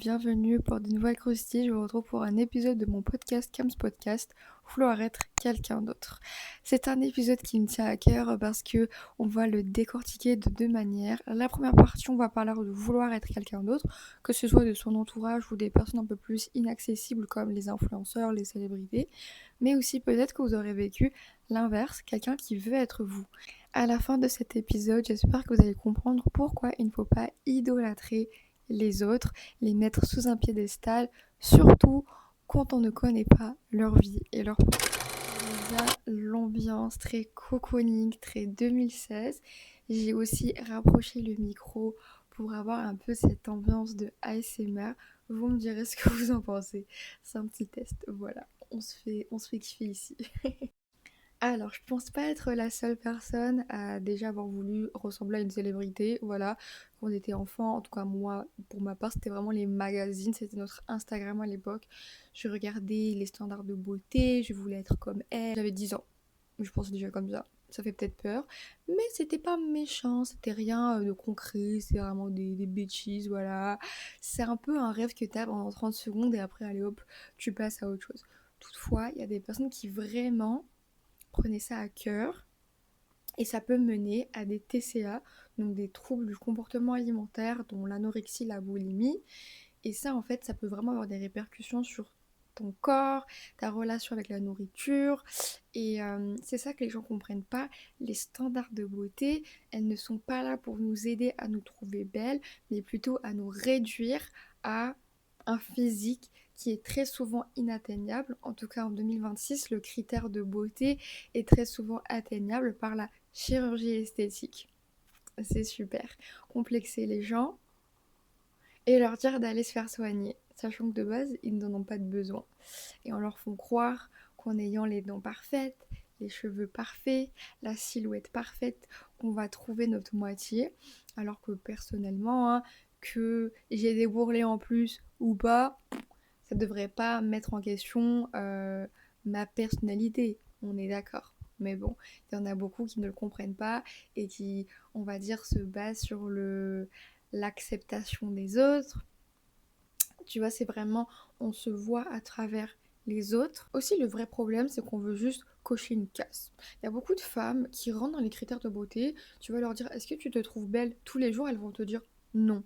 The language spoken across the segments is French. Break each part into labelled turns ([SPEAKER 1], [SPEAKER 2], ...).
[SPEAKER 1] bienvenue pour de nouvelles croustilles. Je vous retrouve pour un épisode de mon podcast Cam's Podcast, vouloir être quelqu'un d'autre. C'est un épisode qui me tient à cœur parce que on va le décortiquer de deux manières. La première partie, on va parler de vouloir être quelqu'un d'autre, que ce soit de son entourage ou des personnes un peu plus inaccessibles comme les influenceurs, les célébrités, mais aussi peut-être que vous aurez vécu l'inverse, quelqu'un qui veut être vous. À la fin de cet épisode, j'espère que vous allez comprendre pourquoi il ne faut pas idolâtrer les autres, les mettre sous un piédestal, surtout quand on ne connaît pas leur vie et leur déjà l'ambiance très cocooning, très 2016. J'ai aussi rapproché le micro pour avoir un peu cette ambiance de ASMR. Vous me direz ce que vous en pensez. C'est un petit test. Voilà, on se fait kiffer ici. Alors, je pense pas être la seule personne à déjà avoir voulu ressembler à une célébrité. Voilà, quand on était enfant, en tout cas moi, pour ma part, c'était vraiment les magazines, c'était notre Instagram à l'époque. Je regardais les standards de beauté, je voulais être comme elle. J'avais 10 ans, je pensais déjà comme ça. Ça fait peut-être peur, mais c'était pas méchant, c'était rien de concret, c'est vraiment des bêtises, voilà. C'est un peu un rêve que t'as pendant 30 secondes et après, allez hop, tu passes à autre chose. Toutefois, il y a des personnes qui vraiment prenez ça à cœur et ça peut mener à des TCA, donc des troubles du comportement alimentaire, dont l'anorexie, la boulimie. Et ça, en fait, ça peut vraiment avoir des répercussions sur ton corps, ta relation avec la nourriture. Et c'est ça que les gens comprennent pas. Les standards de beauté, elles ne sont pas là pour nous aider à nous trouver belles, mais plutôt à nous réduire à un physique qui est très souvent inatteignable. En tout cas, en 2026, le critère de beauté est très souvent atteignable par la chirurgie esthétique. C'est super. Complexer les gens et leur dire d'aller se faire soigner, sachant que de base, ils n'en ont pas de besoin. Et on leur font croire qu'en ayant les dents parfaites, les cheveux parfaits, la silhouette parfaite, qu'on va trouver notre moitié. Alors que personnellement, hein, que j'ai des bourrelets en plus ou pas, ça devrait pas mettre en question ma personnalité. On est d'accord. Mais bon, il y en a beaucoup qui ne le comprennent pas et qui, on va dire, se basent sur l'acceptation des autres. Tu vois, c'est vraiment, on se voit à travers les autres. Aussi, le vrai problème, c'est qu'on veut juste cocher une case. Il y a beaucoup de femmes qui rentrent dans les critères de beauté. Tu vas leur dire, est-ce que tu te trouves belle tous les jours? Elles vont te dire non.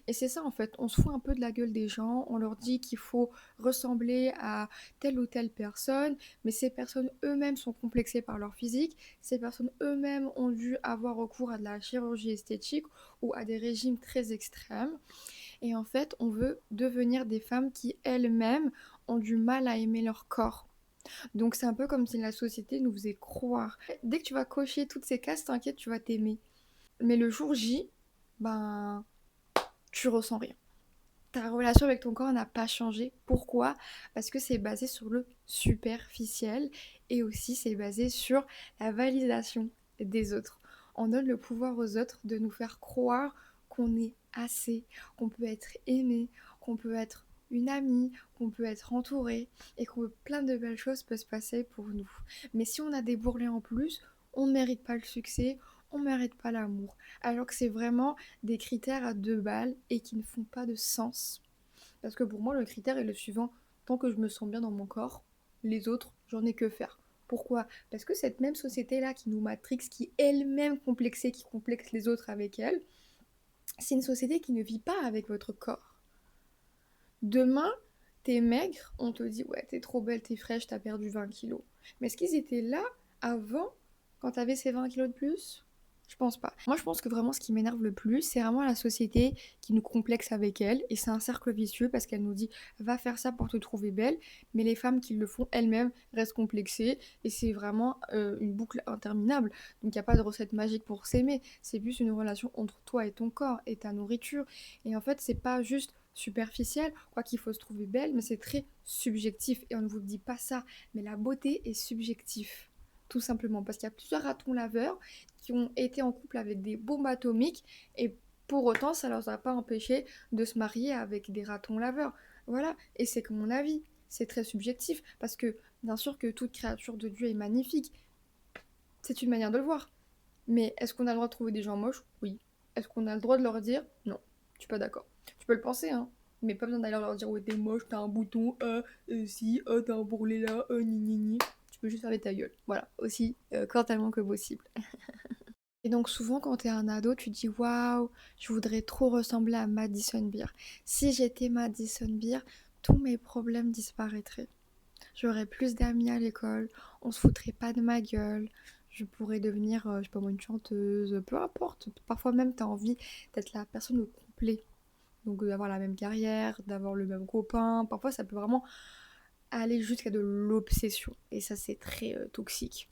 [SPEAKER 1] Et c'est ça en fait, on se fout un peu de la gueule des gens, on leur dit qu'il faut ressembler à telle ou telle personne, mais ces personnes eux-mêmes sont complexées par leur physique, ces personnes eux-mêmes ont dû avoir recours à de la chirurgie esthétique ou à des régimes très extrêmes. Et en fait, on veut devenir des femmes qui elles-mêmes ont du mal à aimer leur corps. Donc c'est un peu comme si la société nous faisait croire. Dès que tu vas cocher toutes ces cases, t'inquiète, tu vas t'aimer. Mais le jour J, ben, tu ressens rien. Ta relation avec ton corps n'a pas changé. Pourquoi? Parce que c'est basé sur le superficiel et aussi c'est basé sur la validation des autres. On donne le pouvoir aux autres de nous faire croire qu'on est assez, qu'on peut être aimé, qu'on peut être une amie, qu'on peut être entouré et que plein de belles choses peuvent se passer pour nous. Mais si on a des bourrelets en plus, on ne mérite pas le succès, on ne mérite pas l'amour. Alors que c'est vraiment des critères à deux balles et qui ne font pas de sens. Parce que pour moi, le critère est le suivant. Tant que je me sens bien dans mon corps, les autres, j'en ai que faire. Pourquoi? Parce que cette même société-là qui nous matrix, qui elle-même complexée, qui complexe les autres avec elle, c'est une société qui ne vit pas avec votre corps. Demain, t'es maigre, on te dit ouais, t'es trop belle, t'es fraîche, t'as perdu 20 kilos. Mais est-ce qu'ils étaient là avant, quand t'avais ces 20 kilos de plus? Je pense pas. Moi, je pense que vraiment ce qui m'énerve le plus, c'est vraiment la société qui nous complexe avec elle. Et c'est un cercle vicieux parce qu'elle nous dit va faire ça pour te trouver belle. Mais les femmes qui le font elles-mêmes restent complexées. Et c'est vraiment une boucle interminable. Donc il n'y a pas de recette magique pour s'aimer. C'est plus une relation entre toi et ton corps et ta nourriture. Et en fait, c'est pas juste superficiel, quoi qu'il faut se trouver belle, mais c'est très subjectif. Et on ne vous dit pas ça. Mais la beauté est subjective. Tout simplement parce qu'il y a plusieurs ratons laveurs qui ont été en couple avec des bombes atomiques et pour autant ça leur a pas empêché de se marier avec des ratons laveurs. Voilà, et c'est que mon avis, c'est très subjectif parce que bien sûr que toute créature de Dieu est magnifique, c'est une manière de le voir. Mais est-ce qu'on a le droit de trouver des gens moches? Oui. Est-ce qu'on a le droit de leur dire? Non. Je suis pas d'accord. Tu peux le penser, hein. Mais pas besoin d'aller leur dire ouais t'es moche, t'as un bouton, si, t'as un bourrelet là, ni ni ni. Tu peux juste fermer ta gueule. Voilà, aussi cordialement que possible. Et donc souvent quand t'es un ado, tu dis waouh, je voudrais trop ressembler à Madison Beer. Si j'étais Madison Beer, tous mes problèmes disparaîtraient. J'aurais plus d'amis à l'école, on se foutrait pas de ma gueule, je pourrais devenir, je sais pas moi, une chanteuse, peu importe. Parfois même t'as envie d'être la personne au complet. Donc d'avoir la même carrière, d'avoir le même copain. Parfois ça peut vraiment aller jusqu'à de l'obsession. Et ça c'est très toxique.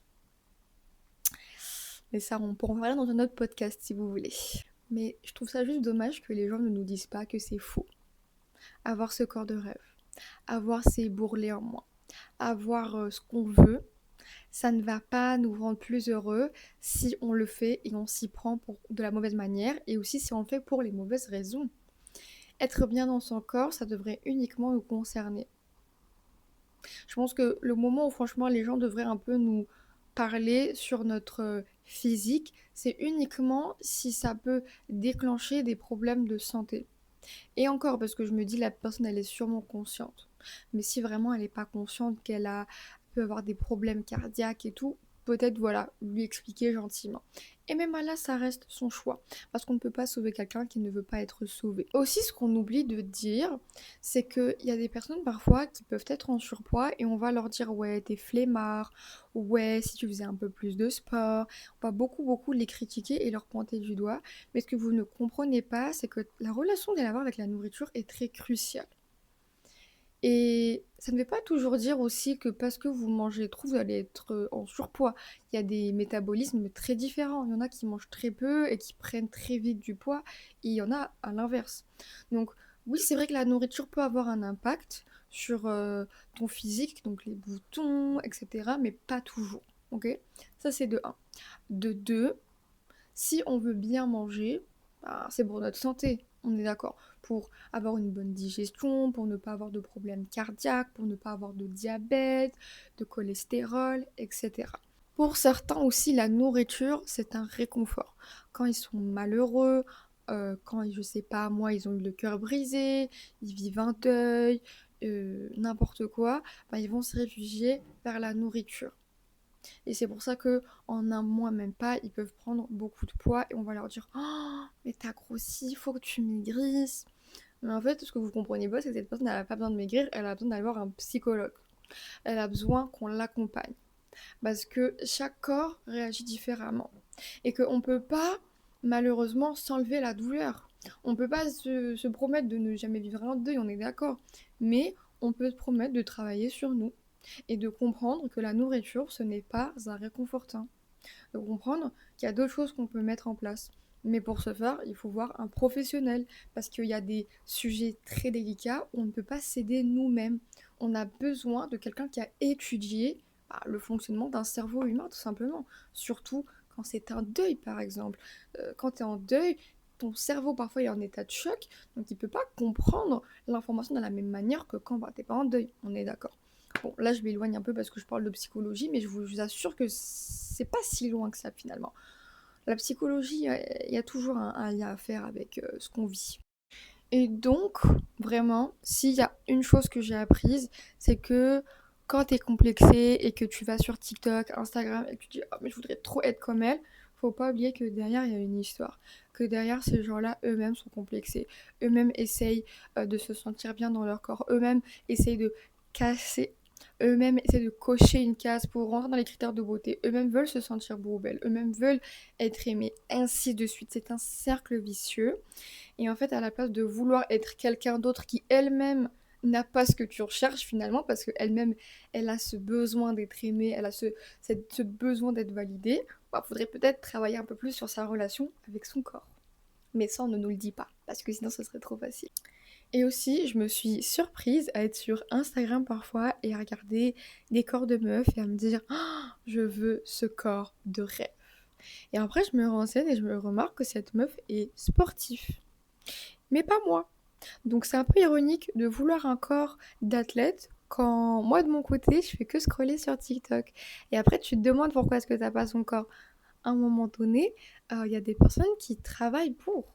[SPEAKER 1] Mais ça on pourra en parler dans un autre podcast si vous voulez. Mais je trouve ça juste dommage que les gens ne nous disent pas que c'est faux. Avoir ce corps de rêve, avoir ces bourrelets en moins, avoir ce qu'on veut, ça ne va pas nous rendre plus heureux si on le fait et on s'y prend pour de la mauvaise manière et aussi si on le fait pour les mauvaises raisons. Être bien dans son corps, ça devrait uniquement nous concerner. Je pense que le moment où franchement les gens devraient un peu nous parler sur notre physique, c'est uniquement si ça peut déclencher des problèmes de santé. Et encore, parce que je me dis, la personne, elle est sûrement consciente. Mais si vraiment elle n'est pas consciente peut avoir des problèmes cardiaques et tout, peut-être, voilà, lui expliquer gentiment. Et même là, ça reste son choix. Parce qu'on ne peut pas sauver quelqu'un qui ne veut pas être sauvé. Aussi, ce qu'on oublie de dire, c'est qu'il y a des personnes parfois qui peuvent être en surpoids et on va leur dire, ouais, t'es flemmard, ouais, si tu faisais un peu plus de sport. On va beaucoup les critiquer et leur pointer du doigt. Mais ce que vous ne comprenez pas, c'est que la relation qu'elle a avec la nourriture est très cruciale. Et ça ne veut pas toujours dire aussi que parce que vous mangez trop, vous allez être en surpoids. Il y a des métabolismes très différents. Il y en a qui mangent très peu et qui prennent très vite du poids. Et il y en a à l'inverse. Donc oui, c'est vrai que la nourriture peut avoir un impact sur ton physique, donc les boutons, etc. Mais pas toujours. Ok? Ça, c'est de un. De 2, si on veut bien manger, bah, c'est pour notre santé, on est d'accord. Pour avoir une bonne digestion, pour ne pas avoir de problèmes cardiaques, pour ne pas avoir de diabète, de cholestérol, etc. Pour certains aussi, la nourriture, c'est un réconfort. Quand ils sont malheureux, quand, je sais pas, moi, ils ont eu le cœur brisé, ils vivent un deuil, n'importe quoi, bah, ils vont se réfugier vers la nourriture. Et c'est pour ça que en un mois, même pas, ils peuvent prendre beaucoup de poids et on va leur dire oh, mais t'as grossi, faut que tu maigrisses. Mais en fait, ce que vous comprenez pas, c'est que cette personne, elle a pas besoin de maigrir, elle a besoin d'aller voir un psychologue. Elle a besoin qu'on l'accompagne. Parce que chaque corps réagit différemment. Et qu'on peut pas, malheureusement, s'enlever la douleur. On peut pas se promettre de ne jamais vivre un deuil, on est d'accord. Mais on peut se promettre de travailler sur nous et de comprendre que la nourriture, ce n'est pas un réconfortant. De comprendre qu'il y a d'autres choses qu'on peut mettre en place. Mais pour ce faire, il faut voir un professionnel, parce qu'il y a des sujets très délicats où on ne peut pas s'aider nous-mêmes. On a besoin de quelqu'un qui a étudié le fonctionnement d'un cerveau humain, tout simplement. Surtout quand c'est un deuil, par exemple. Quand tu es en deuil, ton cerveau, parfois, il est en état de choc, donc il ne peut pas comprendre l'information de la même manière que quand tu n'es pas en deuil. On est d'accord. Bon, là, je m'éloigne un peu parce que je parle de psychologie, mais je vous assure que c'est pas si loin que ça, finalement. La psychologie, il y a toujours un lien à faire avec ce qu'on vit. Et donc, vraiment, s'il y a une chose que j'ai apprise, c'est que quand t'es complexé et que tu vas sur TikTok, Instagram et que tu dis oh, mais je voudrais trop être comme elle, faut pas oublier que derrière il y a une histoire. Que derrière ces gens-là, eux-mêmes sont complexés. Eux-mêmes essayent de se sentir bien dans leur corps. Eux-mêmes essayent de casser. Eux-mêmes essaient de cocher une case pour rentrer dans les critères de beauté. Eux-mêmes veulent se sentir beaux ou belles. Eux-mêmes veulent être aimés. Ainsi de suite. C'est un cercle vicieux. Et en fait, à la place de vouloir être quelqu'un d'autre qui elle-même n'a pas ce que tu recherches finalement, parce qu'elle-même, elle a ce besoin d'être aimée, elle a ce besoin d'être validée, bah, faudrait peut-être travailler un peu plus sur sa relation avec son corps. Mais ça, on ne nous le dit pas, parce que sinon, ce serait trop facile. Et aussi, je me suis surprise à être sur Instagram parfois et à regarder des corps de meufs et à me dire oh, je veux ce corps de rêve. Et après, je me renseigne et je me remarque que cette meuf est sportive. Mais pas moi. Donc c'est un peu ironique de vouloir un corps d'athlète quand moi de mon côté je fais que scroller sur TikTok. Et après tu te demandes pourquoi est-ce que t'as pas son corps. À un moment donné, il y a des personnes qui travaillent pour.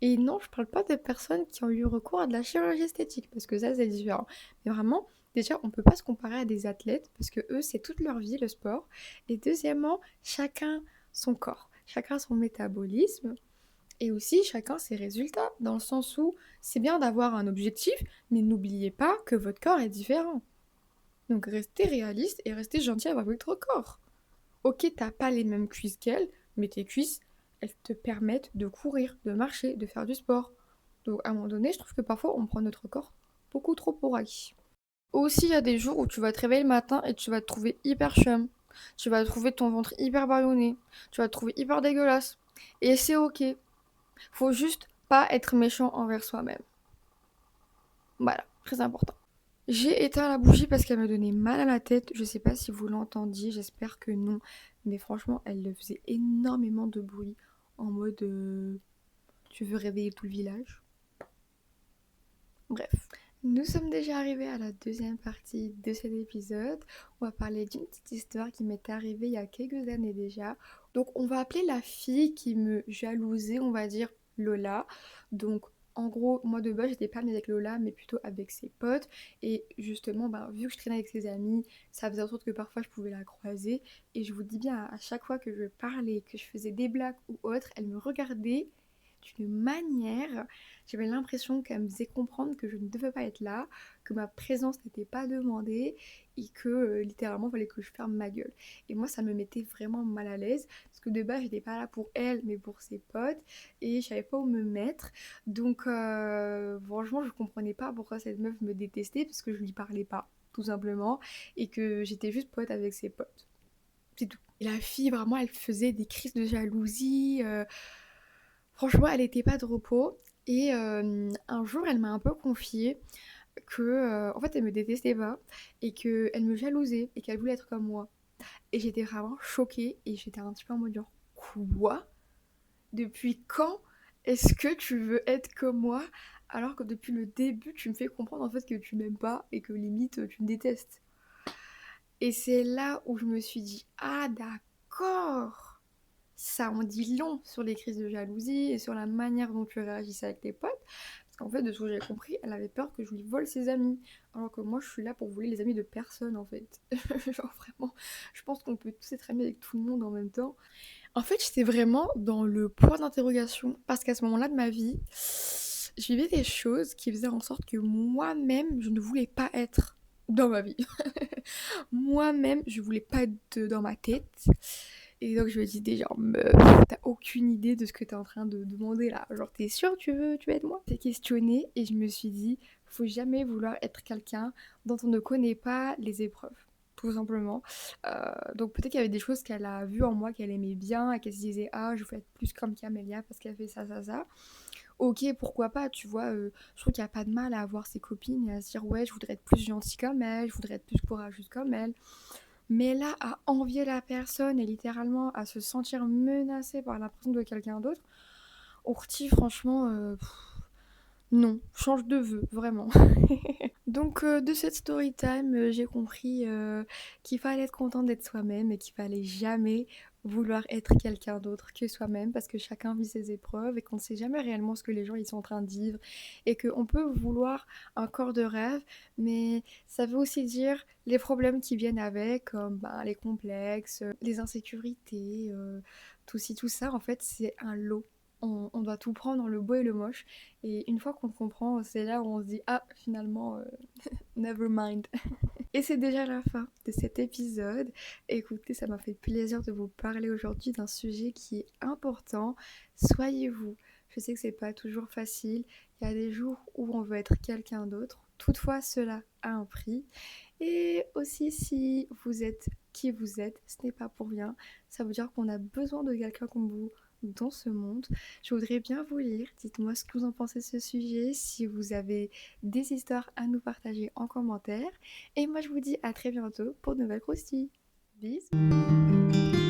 [SPEAKER 1] Et non, je parle pas de personnes qui ont eu recours à de la chirurgie esthétique, parce que ça, c'est différent. Mais vraiment, déjà, on peut pas se comparer à des athlètes, parce que eux, c'est toute leur vie, le sport. Et deuxièmement, chacun son corps, chacun son métabolisme, et aussi chacun ses résultats, dans le sens où c'est bien d'avoir un objectif, mais n'oubliez pas que votre corps est différent. Donc restez réaliste et restez gentil avec votre corps. Ok, t'as pas les mêmes cuisses qu'elle, mais tes cuisses, elles te permettent de courir, de marcher, de faire du sport. Donc à un moment donné, je trouve que parfois on prend notre corps beaucoup trop pour acquis. Aussi, il y a des jours où tu vas te réveiller le matin et tu vas te trouver hyper chum. Tu vas trouver ton ventre hyper ballonné. Tu vas te trouver hyper dégueulasse. Et c'est ok. Faut juste pas être méchant envers soi-même. Voilà, très important. J'ai éteint la bougie parce qu'elle me donnait mal à la tête. Je sais pas si vous l'entendiez, j'espère que non. Mais franchement, elle faisait énormément de bruit. En mode tu veux réveiller tout le village. Bref. Nous sommes déjà arrivés à la deuxième partie de cet épisode. On va parler d'une petite histoire qui m'est arrivée il y a quelques années déjà. Donc on va appeler la fille qui me jalousait, on va dire Lola. Donc en gros, moi de base, j'étais pas amie avec Lola, mais plutôt avec ses potes. Et justement, vu que je traînais avec ses amis, ça faisait en sorte que parfois je pouvais la croiser. Et je vous dis bien, à chaque fois que je parlais, que je faisais des blagues ou autre, elle me regardait d'une manière, j'avais l'impression qu'elle me faisait comprendre que je ne devais pas être là, que ma présence n'était pas demandée et que littéralement il fallait que je ferme ma gueule. Et moi ça me mettait vraiment mal à l'aise parce que de base j'étais pas là pour elle mais pour ses potes et je savais pas où me mettre. Donc franchement je comprenais pas pourquoi cette meuf me détestait parce que je lui parlais pas tout simplement et que j'étais juste pote avec ses potes. C'est tout. Et la fille vraiment elle faisait des crises de jalousie. Franchement, elle était pas de repos. Et un jour, elle m'a un peu confié que, en fait, elle me détestait pas et qu'elle me jalousait et qu'elle voulait être comme moi. Et j'étais vraiment choquée et j'étais un petit peu en mode genre, quoi? Depuis quand est-ce que tu veux être comme moi alors que depuis le début, tu me fais comprendre en fait que tu m'aimes pas et que limite, tu me détestes. Et c'est là où je me suis dit, ah d'accord, ça en dit long sur les crises de jalousie et sur la manière dont tu réagissais avec tes potes. Parce qu'en fait, de ce que j'ai compris, elle avait peur que je lui vole ses amis. Alors que moi, je suis là pour voler les amis de personne, en fait. Genre vraiment, je pense qu'on peut tous être amis avec tout le monde en même temps. En fait, j'étais vraiment dans le point d'interrogation. Parce qu'à ce moment-là de ma vie, je vivais des choses qui faisaient en sorte que moi-même, je ne voulais pas être dans ma vie. Moi-même, je voulais pas être dans ma tête. Et donc je me dis déjà, meuf, t'as aucune idée de ce que t'es en train de demander là. Genre, t'es sûre tu veux être moi? J'ai questionné et je me suis dit, faut jamais vouloir être quelqu'un dont on ne connaît pas les épreuves. Tout simplement. Donc peut-être qu'il y avait des choses qu'elle a vues en moi qu'elle aimait bien et qu'elle se disait, ah, je veux être plus comme Camélia parce qu'elle fait ça, ça, ça. Ok, pourquoi pas, tu vois, je trouve qu'il n'y a pas de mal à avoir ses copines et à se dire, ouais, je voudrais être plus gentille comme elle, je voudrais être plus courageuse comme elle. Mais là, à envier la personne et littéralement à se sentir menacé par la présence de quelqu'un d'autre, Orti, franchement, non, change de vœu, vraiment. Donc, de cette story time, j'ai compris qu'il fallait être content d'être soi-même et qu'il fallait jamais vouloir être quelqu'un d'autre que soi-même parce que chacun vit ses épreuves et qu'on ne sait jamais réellement ce que les gens ils sont en train de vivre et qu'on peut vouloir un corps de rêve mais ça veut aussi dire les problèmes qui viennent avec comme les complexes, les insécurités, tout ci tout ça en fait c'est un lot. On doit tout prendre, le beau et le moche. Et une fois qu'on comprend, c'est là où on se dit ah finalement never mind. Et c'est déjà la fin de cet épisode. Écoutez, ça m'a fait plaisir de vous parler aujourd'hui d'un sujet qui est important. Soyez vous. Je sais que c'est pas toujours facile. Il y a des jours où on veut être quelqu'un d'autre. Toutefois, cela a un prix. Et aussi, si vous êtes qui vous êtes, ce n'est pas pour rien. Ça veut dire qu'on a besoin de quelqu'un comme vous dans ce monde. Je voudrais bien vous lire. Dites-moi ce que vous en pensez de ce sujet, si vous avez des histoires à nous partager en commentaire. Et moi, je vous dis à très bientôt pour de nouvelles croustilles. Bisous!